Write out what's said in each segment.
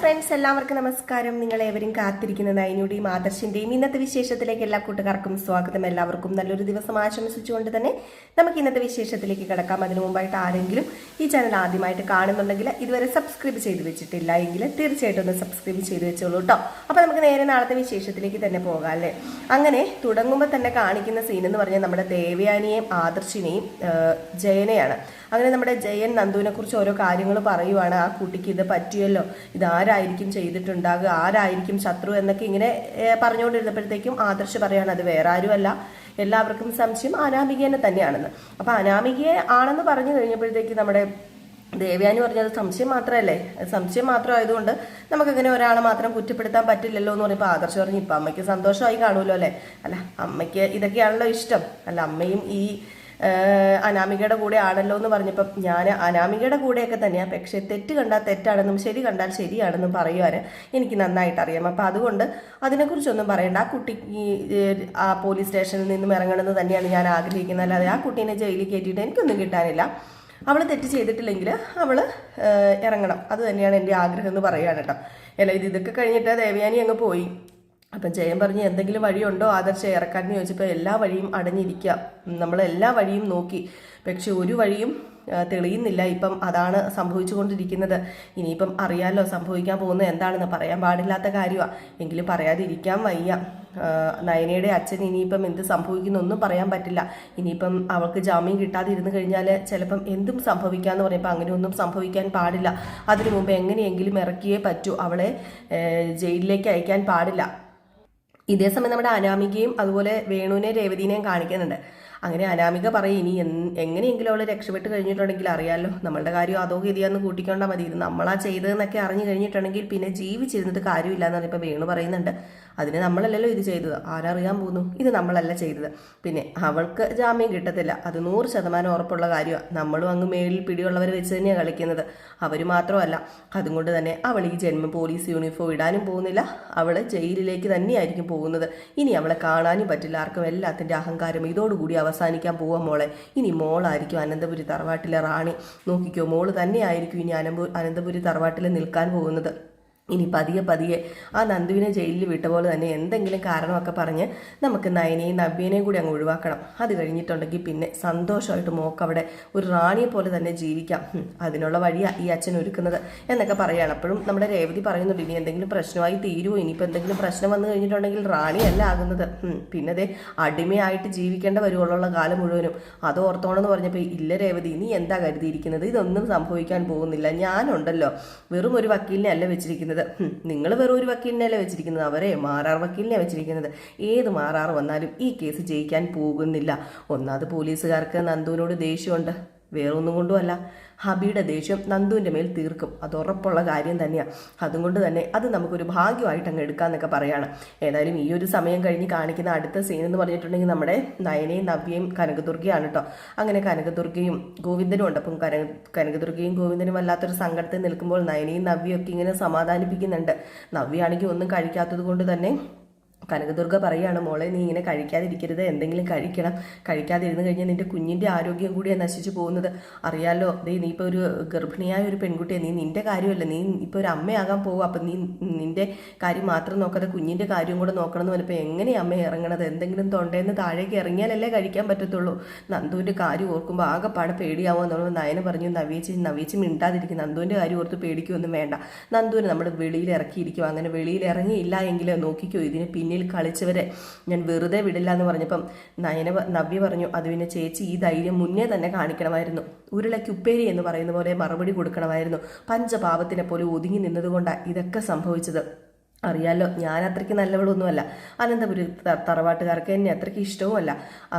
Friends, എല്ലാവർക്കും നമസ്കാരം. നിങ്ങളേവരും കാത്തിരിക്കുന്ന നയനയുടെയും ആദർശിന്റെയും ഇന്നത്തെ വിശേഷത്തിലേക്ക് എല്ലാ കൂട്ടുകാർക്കും സ്വാഗതം. എല്ലാവർക്കും നല്ലൊരു ദിവസം ആശംസിച്ചുകൊണ്ട് തന്നെ നമുക്ക് ഇന്നത്തെ വിശേഷത്തിലേക്ക് കിടക്കാം. അതിനു മുമ്പായിട്ട് ആരെങ്കിലും ഈ ചാനൽ ആദ്യമായിട്ട് കാണുന്നുണ്ടെങ്കിൽ ഇതുവരെ സബ്സ്ക്രൈബ് ചെയ്ത് വെച്ചിട്ടില്ല എങ്കിൽ തീർച്ചയായിട്ടും ഒന്ന് സബ്സ്ക്രൈബ് ചെയ്ത് വെച്ചോളൂ കേട്ടോ. അപ്പോൾ നമുക്ക് നേരെ നാളത്തെ വിശേഷത്തിലേക്ക് തന്നെ പോകാം അല്ലേ. അങ്ങനെ തുടങ്ങുമ്പോൾ തന്നെ കാണിക്കുന്ന സീൻ എന്ന് പറഞ്ഞാൽ നമ്മുടെ ദേവയാനിയെയും ആദർശിനെയും ജയനെയാണ്. അങ്ങനെ നമ്മുടെ ജയൻ നന്ദുവിനെ കുറിച്ച് ഓരോ കാര്യങ്ങൾ പറയുവാണ്. ആ കുട്ടിക്ക് ഇത് പറ്റിയല്ലോ, ഇതാരായിരിക്കും ചെയ്തിട്ടുണ്ടാകുക, ആരായിരിക്കും ശത്രു എന്നൊക്കെ ഇങ്ങനെ പറഞ്ഞുകൊണ്ടിരുന്നപ്പോഴത്തേക്കും ആദർശ് പറയാണ് അത് വേറെ ആരുമല്ല, എല്ലാവർക്കും സംശയം അനാമികേനെ തന്നെയാണെന്ന്. അപ്പൊ അനാമികയെ ആണെന്ന് പറഞ്ഞു കഴിഞ്ഞപ്പോഴത്തേക്ക് നമ്മുടെ ദേവയാനി പറഞ്ഞത് സംശയം മാത്രമല്ലേ, സംശയം മാത്രമായതുകൊണ്ട് നമുക്കങ്ങനെ ഒരാളെ മാത്രം കുറ്റപ്പെടുത്താൻ പറ്റില്ലല്ലോ എന്ന് പറഞ്ഞപ്പോൾ ആദർശ് പറഞ്ഞു ഇപ്പം അമ്മയ്ക്ക് സന്തോഷമായി കാണുമല്ലോ അല്ലേ. അല്ല, അമ്മയ്ക്ക് ഇതൊക്കെയാണല്ലോ ഇഷ്ടം. അല്ല, അമ്മയും ഈ അനാമികയുടെ കൂടെ ആണല്ലോ എന്ന് പറഞ്ഞപ്പം ഞാൻ അനാമികയുടെ കൂടെയൊക്കെ തന്നെയാണ്. പക്ഷെ തെറ്റ് കണ്ടാൽ തെറ്റാണെന്നും ശരി കണ്ടാൽ ശരിയാണെന്നും പറയുവാൻ എനിക്ക് നന്നായിട്ട് അറിയാം. അപ്പം അതുകൊണ്ട് അതിനെക്കുറിച്ചൊന്നും പറയണ്ട. ആ കുട്ടിക്ക് ആ പോലീസ് സ്റ്റേഷനിൽ നിന്നും ഇറങ്ങണമെന്ന് തന്നെയാണ് ഞാൻ ആഗ്രഹിക്കുന്നത്. അല്ലാതെ ആ കുട്ടീനെ ജയിലിൽ കയറ്റിയിട്ട് എനിക്കൊന്നും കിട്ടാനില്ല. അവൾ തെറ്റ് ചെയ്തിട്ടില്ലെങ്കിൽ അവൾ ഇറങ്ങണം, അത് തന്നെയാണ് എൻ്റെ ആഗ്രഹം എന്ന് പറയുകയാണ് കേട്ടോ. അല്ല, ഇതൊക്കെ കഴിഞ്ഞിട്ട് ദേവയാനി അങ്ങ് പോയി. അപ്പം ജയൻ പറഞ്ഞ് എന്തെങ്കിലും വഴിയുണ്ടോ ആദർശം ഇറക്കാൻ എന്ന് ചോദിച്ചപ്പോൾ എല്ലാ വഴിയും അടഞ്ഞിരിക്കുക, നമ്മളെല്ലാ വഴിയും നോക്കി, പക്ഷെ ഒരു വഴിയും തെളിയുന്നില്ല. ഇപ്പം അതാണ് സംഭവിച്ചുകൊണ്ടിരിക്കുന്നത്. ഇനിയിപ്പം അറിയാമല്ലോ സംഭവിക്കാൻ പോകുന്നത് എന്താണെന്ന്. പറയാൻ പാടില്ലാത്ത കാര്യമാണ്, എങ്കിലും പറയാതിരിക്കാൻ വയ്യ. നയനയുടെ അച്ഛൻ ഇനിയിപ്പം എന്ത് സംഭവിക്കുന്നൊന്നും പറയാൻ പറ്റില്ല. ഇനിയിപ്പം അവൾക്ക് ജാമ്യം കിട്ടാതെ ഇരുന്ന് കഴിഞ്ഞാൽ ചിലപ്പം എന്തും സംഭവിക്കാമെന്ന് പറയുമ്പോൾ അങ്ങനെയൊന്നും സംഭവിക്കാൻ പാടില്ല. അതിനു മുമ്പ് എങ്ങനെയെങ്കിലും ഇറക്കിയേ പറ്റൂ, അവളെ ജയിലിലേക്ക് അയക്കാൻ പാടില്ല. ഇതേസമയം നമ്മുടെ അനാമികയും അതുപോലെ വേണുവിനെ രേവതിനെയും കാണിക്കുന്നുണ്ട്. അങ്ങനെ അനാമിക പറയും ഇനി എങ്ങനെയെങ്കിലും അവൾ രക്ഷപ്പെട്ട് കഴിഞ്ഞിട്ടുണ്ടെങ്കിൽ അറിയാമല്ലോ, നമ്മളുടെ കാര്യം അതോ ഗതിയാന്ന് കൂട്ടിക്കൊണ്ടാൽ മതി, ഇത് നമ്മളാ ചെയ്തതെന്നൊക്കെ അറിഞ്ഞു കഴിഞ്ഞിട്ടുണ്ടെങ്കിൽ പിന്നെ ജീവിച്ചിരുന്നിട്ട് കാര്യമില്ല എന്ന് പറഞ്ഞപ്പോൾ വേണു പറയുന്നുണ്ട് അതിന് നമ്മളല്ലല്ലോ ഇത് ചെയ്തത്, ആരറിയാൻ പോകുന്നു, ഇത് നമ്മളല്ല ചെയ്തത്. പിന്നെ അവൾക്ക് ജാമ്യം കിട്ടത്തില്ല, അത് 100% ഉറപ്പുള്ള കാര്യമാണ്. നമ്മളും അങ്ങ് മേളിൽ പിടിയുള്ളവർ വെച്ച് തന്നെയാണ് കളിക്കുന്നത്, അവർ മാത്രമല്ല. അതുകൊണ്ട് തന്നെ അവൾ ഈ ജന്മം പോലീസ് യൂണിഫോം ഇടാനും പോകുന്നില്ല, അവൾ ജയിലിലേക്ക് തന്നെയായിരിക്കും പോകുന്നത്. ഇനി അവളെ കാണാനും പറ്റില്ല ആർക്കും. എല്ലാത്തിൻ്റെ അഹങ്കാരം ഇതോടുകൂടി അവസാനിക്കാൻ പോവാൻ മോളെ. ഇനി മോളായിരിക്കും അനന്തപുരി തറവാട്ടിലെ റാണി. നോക്കിക്കോ, മോള് തന്നെയായിരിക്കും ഇനി അനന്തപുരി തറവാട്ടിൽ നിൽക്കാൻ പോകുന്നത്. ഇനി പതിയെ പതിയെ ആ നന്ദുവിനെ ജയിലിൽ വിട്ട പോലെ തന്നെ എന്തെങ്കിലും കാരണമൊക്കെ പറഞ്ഞ് നമുക്ക് നയനെയും നവ്യനെയും കൂടി അങ്ങ് ഒഴിവാക്കണം. അത് കഴിഞ്ഞിട്ടുണ്ടെങ്കിൽ പിന്നെ സന്തോഷമായിട്ട് മോക്കവിടെ ഒരു റാണിയെ പോലെ തന്നെ ജീവിക്കാം. അതിനുള്ള വഴിയാണ് ഈ അച്ഛൻ ഒരുക്കുന്നത് എന്നൊക്കെ പറയുകയാണ്. അപ്പോഴും നമ്മുടെ രേവതി പറയുന്നുണ്ട് ഇനി എന്തെങ്കിലും പ്രശ്നമായി തീരുമോ, ഇനിയിപ്പോൾ എന്തെങ്കിലും പ്രശ്നം വന്നു കഴിഞ്ഞിട്ടുണ്ടെങ്കിൽ റാണിയല്ല ആകുന്നത്, പിന്നെ അതേ അടിമയായിട്ട് ജീവിക്കേണ്ട വരുവുള്ള കാലം മുഴുവനും. അത് ഓർത്തോണമെന്ന് പറഞ്ഞപ്പോൾ ഇല്ല രേവതി, നീ എന്താ കരുതിയിരിക്കുന്നത്, ഇതൊന്നും സംഭവിക്കാൻ പോകുന്നില്ല, ഞാനുണ്ടല്ലോ, വെറും ഒരു വക്കീലിനെ അല്ല വെച്ചിരിക്കുന്നത്, നിങ്ങൾ വെറും ഒരു വക്കീലിനെയല്ലേ വെച്ചിരിക്കുന്നത്, അവരെ മാറാർ വക്കീലിനെ വെച്ചിരിക്കുന്നത്. ഏത് മാറാർ വന്നാലും ഈ കേസ് ജയിക്കാൻ പോകുന്നില്ല. ഒന്നാമത് പോലീസുകാർക്ക് നന്ദുവിനോട് ദേഷ്യമുണ്ട്, വേറൊന്നും കൊണ്ടുമല്ല, ഹബിയുടെ ദേഷ്യം നന്ദുവിൻ്റെ മേൽ തീർക്കും, അത് ഉറപ്പുള്ള കാര്യം തന്നെയാണ്. അതുകൊണ്ട് തന്നെ അത് നമുക്കൊരു ഭാഗ്യമായിട്ട് അങ്ങ് എടുക്കാമെന്നൊക്കെ പറയാണ്. ഏതായാലും ഈ ഒരു സമയം കഴിഞ്ഞ് കാണിക്കുന്ന അടുത്ത സീൻ എന്ന് പറഞ്ഞിട്ടുണ്ടെങ്കിൽ നമ്മുടെ നയനയും നവ്യയും കനകദുർഗയാണ് കേട്ടോ. അങ്ങനെ കനകദുർഗയും ഗോവിന്ദനും ഉണ്ട്. അപ്പം കനകദുർഗയും ഗോവിന്ദനും വല്ലാത്തൊരു സങ്കടത്തിൽ നിൽക്കുമ്പോൾ നയനയും നവ്യൊക്കെ ഇങ്ങനെ സമാധാനിപ്പിക്കുന്നുണ്ട്. നവ്യാണെങ്കിൽ ഒന്നും കഴിക്കാത്തത് കൊണ്ട് തന്നെ കനകദുർഗ പറയുകയാണ് മോളെ, നീ ഇങ്ങനെ കഴിക്കാതിരിക്കരുത്, എന്തെങ്കിലും കഴിക്കണം, കഴിക്കാതിരുന്ന് കഴിഞ്ഞാൽ നിന്റെ കുഞ്ഞിൻ്റെ ആരോഗ്യം കൂടിയാണ് നശിച്ചു പോകുന്നത്. അറിയാലോ, നീ ഇപ്പോൾ ഒരു ഗർഭിണിയായ ഒരു പെൺകുട്ടിയെ, നീ നിന്റെ കാര്യമല്ല, നീ ഇപ്പോൾ ഒരു അമ്മയാകാൻ പോകുക. അപ്പം നീ നിന്റെ കാര്യം മാത്രം നോക്കാതെ കുഞ്ഞിൻ്റെ കാര്യം കൂടെ നോക്കണം എന്ന് പറഞ്ഞപ്പോൾ എങ്ങനെയാണ് അമ്മ ഇറങ്ങണത്, എന്തെങ്കിലും തൊണ്ടേന്ന് താഴേക്ക് ഇറങ്ങിയാലല്ലേ കഴിക്കാൻ പറ്റത്തുള്ളൂ. നന്ദുവിൻ്റെ കാര്യം ഓർക്കുമ്പോൾ ആകെപ്പാടെ പേടിയാവുക എന്നുള്ളത് നയന പറഞ്ഞു. നവ്യേച്ചി മിണ്ടാതിരിക്കും, നന്ദുവിൻ്റെ കാര്യം ഓർത്ത് പേടിക്കുമൊന്നും വേണ്ട, നന്ദുവിനെ നമ്മൾ വെളിയിൽ ഇറക്കിയിരിക്കും. അങ്ങനെ വെളിയിൽ ഇറങ്ങിയില്ല എങ്കിൽ നോക്കിക്കോ, ഇതിന് പിന്നിൽ കളിച്ചവരെ ഞാൻ വെറുതെ വിടില്ല എന്ന് പറഞ്ഞപ്പം നവ്യ പറഞ്ഞു അത് പിന്നെ ചേച്ചി ഈ ധൈര്യം മുന്നേ തന്നെ കാണിക്കണമായിരുന്നു, ഉരുളയ്ക്ക് ഉപ്പേരി എന്ന് പറയുന്ന പോലെ മറുപടി കൊടുക്കണമായിരുന്നു. പഞ്ചപാപത്തിനെ പോലെ ഒതുങ്ങി നിന്നതുകൊണ്ടാണ് ഇതൊക്കെ സംഭവിച്ചത്. അറിയാലോ, ഞാൻ അത്രയ്ക്ക് നല്ലവളൊന്നുമല്ല, അനന്തപുരി തറവാട്ടുകാർക്ക് എന്നെ അത്രയ്ക്ക് ഇഷ്ടവുമല്ല,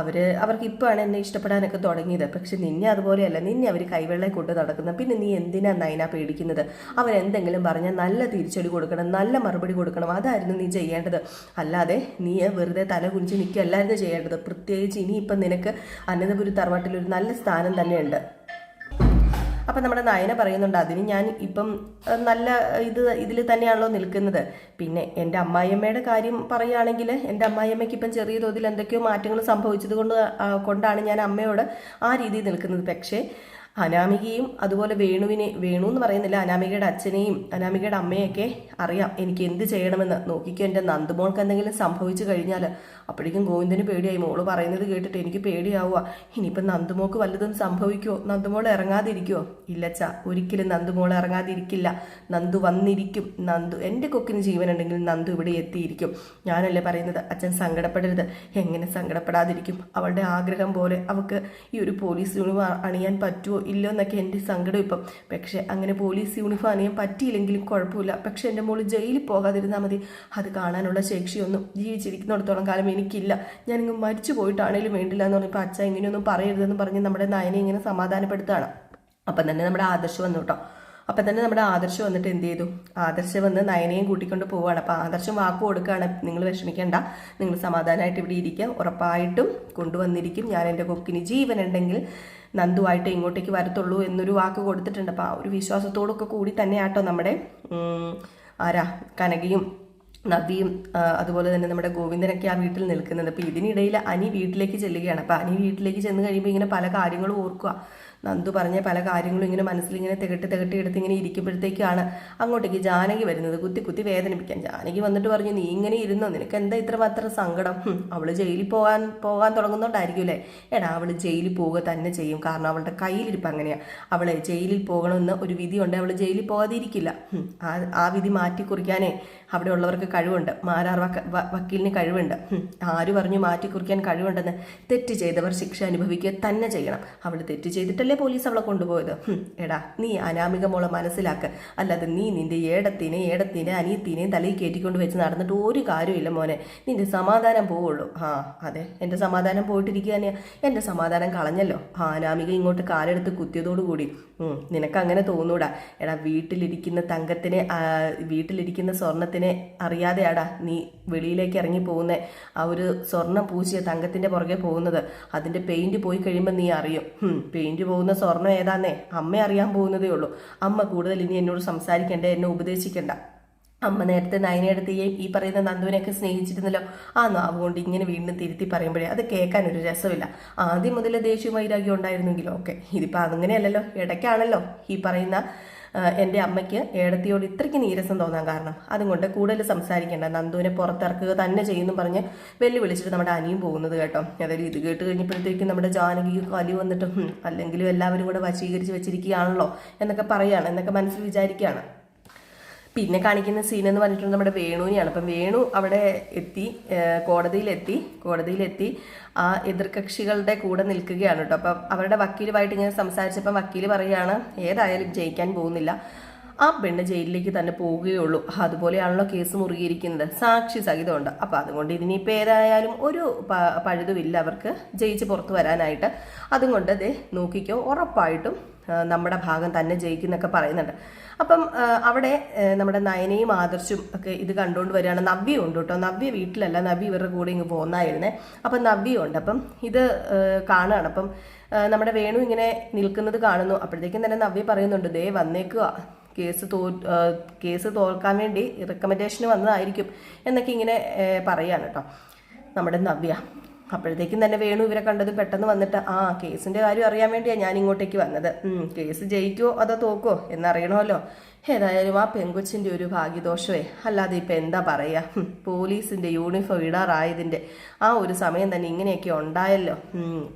അവർക്ക് ഇപ്പോഴാണ് എന്നെ ഇഷ്ടപ്പെടാനൊക്കെ തുടങ്ങിയത്. പക്ഷെ നിന്നെ അതുപോലെയല്ല, നിന്നെ അവർ കൈവെള്ളയെ കൊണ്ട് നടക്കുന്നത്. പിന്നെ നീ എന്തിനാ നയന പേടിക്കുന്നത്, അവരെന്തെങ്കിലും പറഞ്ഞാൽ നല്ല തിരിച്ചടി കൊടുക്കണം, നല്ല മറുപടി കൊടുക്കണം, അതായിരുന്നു നീ ചെയ്യേണ്ടത്. അല്ലാതെ നീ വെറുതെ തല കുനിച്ച് നിൽക്കുകയല്ലായിരുന്നു ചെയ്യേണ്ടത്. പ്രത്യേകിച്ച് ഇനിയിപ്പം നിനക്ക് അനന്തപുരി തറവാട്ടിൽ ഒരു നല്ല സ്ഥാനം തന്നെയുണ്ട്. അപ്പം നമ്മുടെ നയന പറയുന്നുണ്ട് അതിന് ഞാൻ ഇപ്പം നല്ല ഇതിൽ തന്നെയാണല്ലോ നിൽക്കുന്നത്. പിന്നെ എൻ്റെ അമ്മായിയമ്മയുടെ കാര്യം പറയുകയാണെങ്കിൽ എൻ്റെ അമ്മായിയമ്മയ്ക്ക് ഇപ്പം ചെറിയ തോതിൽ എന്തൊക്കെയോ മാറ്റങ്ങൾ സംഭവിച്ചത് കൊണ്ടാണ് ഞാൻ അമ്മയോട് ആ രീതിയിൽ നിൽക്കുന്നത്. പക്ഷേ അനാമികയും അതുപോലെ വേണു എന്ന് പറയുന്നില്ല, അനാമികയുടെ അച്ഛനെയും അനാമികയുടെ അമ്മയൊക്കെ അറിയാം എനിക്ക് എന്ത് ചെയ്യണമെന്ന്. നോക്കിക്കോ, എൻ്റെ നന്ദുമോൾക്ക് എന്തെങ്കിലും സംഭവിച്ചു കഴിഞ്ഞാൽ. അപ്പോഴേക്കും ഗോവിന്ദന് പേടിയായി. മോള് പറയുന്നത് കേട്ടിട്ട് എനിക്ക് പേടിയാവുക. ഇനിയിപ്പം നന്ദുമോൾക്ക് വല്ലതും സംഭവിക്കുമോ? നന്ദുമോൾ ഇറങ്ങാതിരിക്കുമോ? ഇല്ലച്ച, ഒരിക്കലും നന്ദുമോൾ ഇറങ്ങാതിരിക്കില്ല. നന്ദു വന്നിരിക്കും. നന്ദു, എൻ്റെ കൊക്കിന് ജീവനുണ്ടെങ്കിൽ നന്ദു ഇവിടെ എത്തിയിരിക്കും. ഞാനല്ലേ പറയുന്നത്, അച്ഛൻ സങ്കടപ്പെടരുത്. എങ്ങനെ സങ്കടപ്പെടാതിരിക്കും? അവളുടെ ആഗ്രഹം പോലെ അവൾക്ക് ഈ ഒരു പോലീസ് യൂണിഫോം അണിയാൻ പറ്റുമോ ഇല്ലോ എന്നൊക്കെ എൻ്റെ സങ്കടം ഇപ്പം. പക്ഷെ അങ്ങനെ പോലീസ് യൂണിഫോം അണിയാൻ പറ്റിയില്ലെങ്കിലും കുഴപ്പമില്ല. പക്ഷെ എൻ്റെ മോള് ജയിലിൽ പോകാതിരുന്നാൽ മതി. അത് കാണാനുള്ള ശേഷിയൊന്നും ജീവിച്ചിരിക്കുന്നിടത്തോളം കാലം എനിക്കില്ല. ഞാനിങ്ങ് മരിച്ചു പോയിട്ടാണേലും വേണ്ടില്ല എന്ന് പറഞ്ഞപ്പോൾ അച്ഛ ഇങ്ങനെയൊന്നും പറയരുതെന്ന് പറഞ്ഞ് നമ്മുടെ നയനെ ഇങ്ങനെ സമാധാനപ്പെടുത്തുകയാണ്. അപ്പം തന്നെ നമ്മുടെ ആദർശ് വന്നു കേട്ടോ. അപ്പം തന്നെ നമ്മുടെ ആദർശ് വന്നിട്ട് എന്ത് ചെയ്തു? ആദർശ് വന്ന് നയനെയും കൂട്ടിക്കൊണ്ട് പോവുകയാണ്. അപ്പം ആദർശം വാക്ക് കൊടുക്കുകയാണ്, നിങ്ങൾ വിഷമിക്കേണ്ട, നിങ്ങൾ സമാധാനമായിട്ട് ഇവിടെ ഇരിക്കുക, ഉറപ്പായിട്ടും കൊണ്ടുവന്നിരിക്കും. ഞാൻ എൻ്റെ കൊക്കിന് ജീവനുണ്ടെങ്കിൽ നന്ദുവായിട്ട് ഇങ്ങോട്ടേക്ക് വരത്തുള്ളൂ എന്നൊരു വാക്ക് കൊടുത്തിട്ടുണ്ട്. അപ്പം ആ ഒരു വിശ്വാസത്തോടൊക്കെ കൂടി തന്നെയാട്ടോ നമ്മുടെ കനകയും നവിയും അതുപോലെ തന്നെ നമ്മുടെ ഗോവിന്ദനൊക്കെ ആ വീട്ടിൽ നിൽക്കുന്നത്. അപ്പോൾ ഇതിനിടയിൽ അനി വീട്ടിലേക്ക് ചെല്ലുകയാണ്. അപ്പോൾ അനി വീട്ടിലേക്ക് ചെന്ന് കഴിയുമ്പോൾ ഇങ്ങനെ പല കാര്യങ്ങളും ഓർക്കുക. നന്ദു പറഞ്ഞ പല കാര്യങ്ങളും ഇങ്ങനെ മനസ്സിലിങ്ങനെ തികട്ടി എടുത്ത് ഇങ്ങനെ ഇരിക്കുമ്പോഴത്തേക്കാണ് അങ്ങോട്ടേക്ക് ജാനകി വരുന്നത്, കുത്തി വേദനിപ്പിക്കാൻ. ജാനകി വന്നിട്ട് പറഞ്ഞു, നീ ഇങ്ങനെ ഇരുന്നോ, നിനക്ക് എന്താ ഇത്രമാത്രം സങ്കടം? അവള് ജയിലിൽ പോകാൻ തുടങ്ങുന്നോണ്ടായിരിക്കും അല്ലേ? എടാ, അവള് ജയിലിൽ പോവുക തന്നെ ചെയ്യും. കാരണം അവളുടെ കയ്യിലിരിപ്പ് അങ്ങനെയാണ്. അവളെ ജയിലിൽ പോകണമെന്ന് ഒരു വിധിയുണ്ട്, അവള് ജയിലിൽ പോകാതിരിക്കില്ല. ആ വിധി മാറ്റി കുറിക്കാനേ അവിടെ ഉള്ളവർക്ക് കഴിവുണ്ട്. മാരാർ വക്കീലിന് കഴിവുണ്ട്. ആര് പറഞ്ഞു മാറ്റി കുറിക്കാൻ കഴിവുണ്ടെന്ന്? തെറ്റ് ചെയ്തവർ ശിക്ഷ അനുഭവിക്കുക തന്നെ ചെയ്യണം. അവൾ തെറ്റ് ചെയ്തിട്ടല്ലേ പോലീസ് അവളെ കൊണ്ടുപോയത്. എടാ, നീ അനാമിക മോളെ മനസ്സിലാക്കുക. അല്ലാതെ നീ നിന്റെ ഏടത്തിനെ അനിയത്തിനെയും തലയിൽ കയറ്റിക്കൊണ്ട് വെച്ച് നടന്നിട്ട് ഒരു കാര്യമില്ല മോനെ. നിന്റെ സമാധാനം പോവുള്ളൂ. അതെ, എൻ്റെ സമാധാനം പോയിട്ടിരിക്കുക തന്നെയാ. എൻ്റെ സമാധാനം കളഞ്ഞല്ലോ. അനാമിക ഇങ്ങോട്ട് കാലെടുത്ത് കുത്തിയതോടുകൂടി നിനക്ക് അങ്ങനെ തോന്നൂടാ. എടാ, വീട്ടിലിരിക്കുന്ന തങ്കത്തിനെ വീട്ടിലിരിക്കുന്ന സ്വർണത്തിനെ അറിയാതെയാടാ നീ വെളിയിലേക്ക് ഇറങ്ങി പോകുന്നത്. ആ ഒരു സ്വർണം പൂശിയ തങ്കത്തിൻ്റെ പുറകെ പോകുന്നത്. അതിൻ്റെ പെയിൻറ്റ് പോയി കഴിയുമ്പോൾ നീ അറിയും. പെയിൻറ്റ് പോകുന്ന സ്വർണം ഏതാന്നേ അമ്മ അറിയാൻ പോകുന്നതേ ഉള്ളൂ. അമ്മ കൂടുതൽ ഇനി എന്നോട് സംസാരിക്കണ്ട, എന്നെ ഉപദേശിക്കണ്ട. അമ്മ നേരത്തെ നയനെടുത്തെയും ഈ പറയുന്ന നന്ദുവിനെയൊക്കെ സ്നേഹിച്ചിരുന്നല്ലോ. അതുകൊണ്ട് ഇങ്ങനെ വീണ്ടും തിരുത്തി പറയുമ്പോഴേ അത് കേൾക്കാൻ ഒരു രസമില്ല. ആദ്യം മുതൽ ദേഷ്യവും വൈരാഗ്യം ഉണ്ടായിരുന്നെങ്കിലോ ഓക്കെ, ഇതിപ്പോൾ അങ്ങനെയല്ലല്ലോ. ഇടയ്ക്കാണല്ലോ ഈ പറയുന്ന എൻ്റെ അമ്മയ്ക്ക് ഏടത്തിയോട് ഇത്രയ്ക്ക് നീരസം തോന്നാൻ കാരണം. അതുകൊണ്ട് കൂടുതൽ സംസാരിക്കേണ്ട, നന്ദുവിനെ പുറത്തിറക്കുക തന്നെ ചെയ്യുന്നു പറഞ്ഞ് വെല്ലുവിളിച്ചിട്ട് നമ്മുടെ അനിയും പോകുന്നത് കേട്ടോ. അതായത് ഇത് കേട്ട് കഴിഞ്ഞപ്പോഴത്തേക്കും നമ്മുടെ ജാനകിക്ക് കലി വന്നിട്ട് അല്ലെങ്കിലും എല്ലാവരും കൂടെ വശീകരിച്ച് വെച്ചിരിക്കുകയാണല്ലോ എന്നൊക്കെ പറയുകയാണ്, എന്നൊക്കെ മനസ്സിൽ വിചാരിക്കുകയാണ്. പിന്നെ കാണിക്കുന്ന സീൻ എന്ന് പറഞ്ഞിട്ടുണ്ടെങ്കിൽ നമ്മുടെ വേണുവിനെയാണ്. അപ്പം വേണു അവിടെ എത്തി, കോടതിയിലെത്തി ആ എതിർകക്ഷികളുടെ കൂടെ നിൽക്കുകയാണ് കേട്ടോ. അപ്പം അവരുടെ വക്കീലുമായിട്ട് ഇങ്ങനെ സംസാരിച്ചപ്പം വക്കീൽ പറയുകയാണ്, ഏതായാലും ജയിക്കാൻ പോകുന്നില്ല, ആ പെണ്ണ് ജയിലിലേക്ക് തന്നെ പോവുകയുള്ളൂ. അതുപോലെയാണല്ലോ കേസ് മുറുകിയിരിക്കുന്നത്, സാക്ഷി സഹിതമുണ്ട്. അപ്പം അതുകൊണ്ട് ഇതിനിപ്പോൾ ഏതായാലും ഒരു പഴുതുമില്ല അവർക്ക് ജയിച്ച് പുറത്തു വരാനായിട്ട്. അതുകൊണ്ട് നോക്കിക്കോ, ഉറപ്പായിട്ടും നമ്മുടെ ഭാഗം തന്നെ ജയിക്കുന്നൊക്കെ പറയുന്നുണ്ട്. അപ്പം അവിടെ നമ്മുടെ നയനയും ആദർശും ഒക്കെ ഇത് കണ്ടുകൊണ്ട് വരികയാണ്. നവ്യ ഉണ്ട് കേട്ടോ. നവ്യ വീട്ടിലല്ല, നവ്യ ഇവരുടെ കൂടെ ഇങ്ങ് പോകുന്നായിരുന്നേ. അപ്പം നവ്യ ഉണ്ട്. അപ്പം ഇത് കാണുകയാണ്. അപ്പം നമ്മുടെ വേണു ഇങ്ങനെ നിൽക്കുന്നത് കാണുന്നു. അപ്പോഴത്തേക്കും തന്നെ നവ്യ പറയുന്നുണ്ട്, ദേ വന്നേക്കുക, കേസ് തോൽക്കാൻ വേണ്ടി റെക്കമെൻഡേഷന് വന്നതായിരിക്കും എന്നൊക്കെ ഇങ്ങനെ പറയാണ് കേട്ടോ നമ്മുടെ നവ്യ. അപ്പോഴത്തേക്കും തന്നെ വേണു ഇവരെ കണ്ടത് പെട്ടെന്ന് വന്നിട്ട്, കേസിന്റെ കാര്യം അറിയാൻ വേണ്ടിയാണ് ഞാൻ ഇങ്ങോട്ടേക്ക് വന്നത്. കേസ് ജയിക്കുമോ അതോ തോക്കുമോ എന്നറിയണമല്ലോ. ഏതായാലും ആ പെങ്കൊച്ചിൻ്റെ ഒരു ഭാഗ്യദോഷമേ, അല്ലാതെ ഇപ്പം എന്താ പറയുക, പോലീസിൻ്റെ യൂണിഫോം ഇടാറായതിൻ്റെ ആ ഒരു സമയം തന്നെ ഇങ്ങനെയൊക്കെ ഉണ്ടായല്ലോ.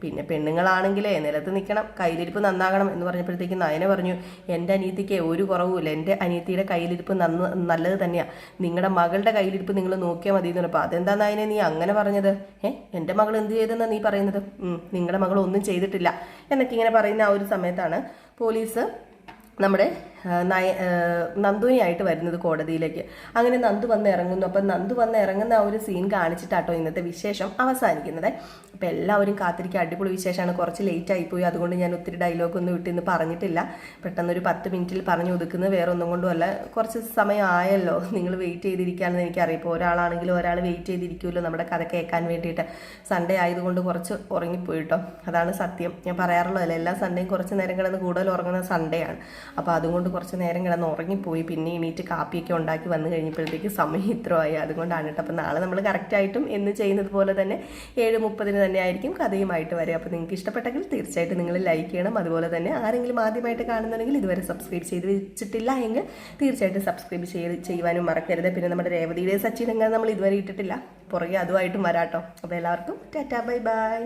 പിന്നെ പെണ്ണുങ്ങളാണെങ്കിലേ നിലത്ത് നിൽക്കണം, കയ്യിലിരിപ്പ് നന്നാകണം എന്ന് പറഞ്ഞപ്പോഴത്തേക്കും നയന പറഞ്ഞു, എൻ്റെ അനിയത്തിക്ക് ഒരു കുറവുമില്ല, എൻ്റെ അനിയത്തിയുടെ കയ്യിലിരിപ്പ് നല്ലത് തന്നെയാണ്, നിങ്ങളുടെ മകളുടെ കയ്യിലിരിപ്പ് നിങ്ങൾ നോക്കിയാൽ മതി എന്ന് പറഞ്ഞപ്പോൾ, അതെന്താ നയനെ നീ അങ്ങനെ പറഞ്ഞത്? എൻ്റെ മകൾ എന്ത് ചെയ്തെന്നാണ് നീ പറയുന്നത്? നിങ്ങളുടെ മകൾ ഒന്നും ചെയ്തിട്ടില്ല എന്നൊക്കെ ഇങ്ങനെ പറയുന്ന ആ ഒരു സമയത്താണ് പോലീസ് നമ്മുടെ നന്ദുവിനായിട്ട് വരുന്നത് കോടതിയിലേക്ക്. അങ്ങനെ നന്ദു വന്ന് ഇറങ്ങുന്നു. അപ്പം നന്ദു വന്ന് ഇറങ്ങുന്ന ആ ഒരു സീൻ കാണിച്ചിട്ടാട്ടോ ഇന്നത്തെ വിശേഷം അവസാനിക്കുന്നത്. അപ്പം എല്ലാവരും കാത്തിരിക്കുക, അടിപൊളി വിശേഷമാണ്. കുറച്ച് ലേറ്റ് ആയിപ്പോയി, അതുകൊണ്ട് ഞാൻ ഒത്തിരി ഡയലോഗൊന്നും ഇട്ടിന്ന് പറഞ്ഞിട്ടില്ല. പെട്ടെന്നൊരു 10 മിനിറ്റിൽ പറഞ്ഞു ഒതുക്കുന്നത് വേറെ ഒന്നും കൊണ്ടുമല്ല, കുറച്ച് സമയം ആയല്ലോ, നിങ്ങൾ വെയിറ്റ് ചെയ്തിരിക്കുകയാണെന്ന് എനിക്കറിയാം. ഇപ്പോൾ ഒരാളാണെങ്കിലും ഒരാൾ വെയിറ്റ് ചെയ്തിരിക്കുമല്ലോ നമ്മുടെ കഥ കേൾക്കാൻ വേണ്ടിയിട്ട്. സൺഡേ ആയതുകൊണ്ട് കുറച്ച് ഉറങ്ങിപ്പോയിട്ടോ, അതാണ് സത്യം. ഞാൻ പറയാറുള്ളതല്ല, എല്ലാ സൺഡേയും കുറച്ച് നേരം കിടന്ന് കൂടുതൽ ഉറങ്ങുന്ന സൺഡേ ആണ്. അപ്പോൾ അതുകൊണ്ട് അതുകൊണ്ട് കുറച്ച് നേരം കിടന്ന് ഉറങ്ങിപ്പോയി. പിന്നെ എണീറ്റ് കാപ്പിയൊക്കെ ഉണ്ടാക്കി വന്നു കഴിഞ്ഞപ്പോഴത്തേക്ക് സമയം ഇത്രമായി. അതുകൊണ്ടാണ് കേട്ടോ. അപ്പോൾ നാളെ നമ്മൾ കറക്റ്റായിട്ടും എന്ന് ചെയ്യുന്നത് പോലെ തന്നെ 7:30 തന്നെ ആയിരിക്കും കഥയുമായിട്ട് വരിക. അപ്പോൾ നിങ്ങൾക്ക് ഇഷ്ടപ്പെട്ടെങ്കിൽ തീർച്ചയായിട്ടും നിങ്ങൾ ലൈക്ക് ചെയ്യണം. അതുപോലെ തന്നെ ആരെങ്കിലും ആദ്യമായിട്ട് കാണുന്നുണ്ടെങ്കിൽ ഇതുവരെ സബ്സ്ക്രൈബ് ചെയ്ത് വെച്ചിട്ടില്ല എങ്കിൽ തീർച്ചയായിട്ടും സബ്സ്ക്രൈബ് ചെയ്യുവാനും മറക്കരുത്. പിന്നെ നമ്മുടെ രേവതിയുടെ സച്ചിൻ എങ്ങനെ നമ്മൾ ഇതുവരെ ഇട്ടിട്ടില്ല, പുറകെ അതുമായിട്ടും വരാട്ടോ. അപ്പോൾ എല്ലാവർക്കും ടാറ്റാ ബൈ ബൈ.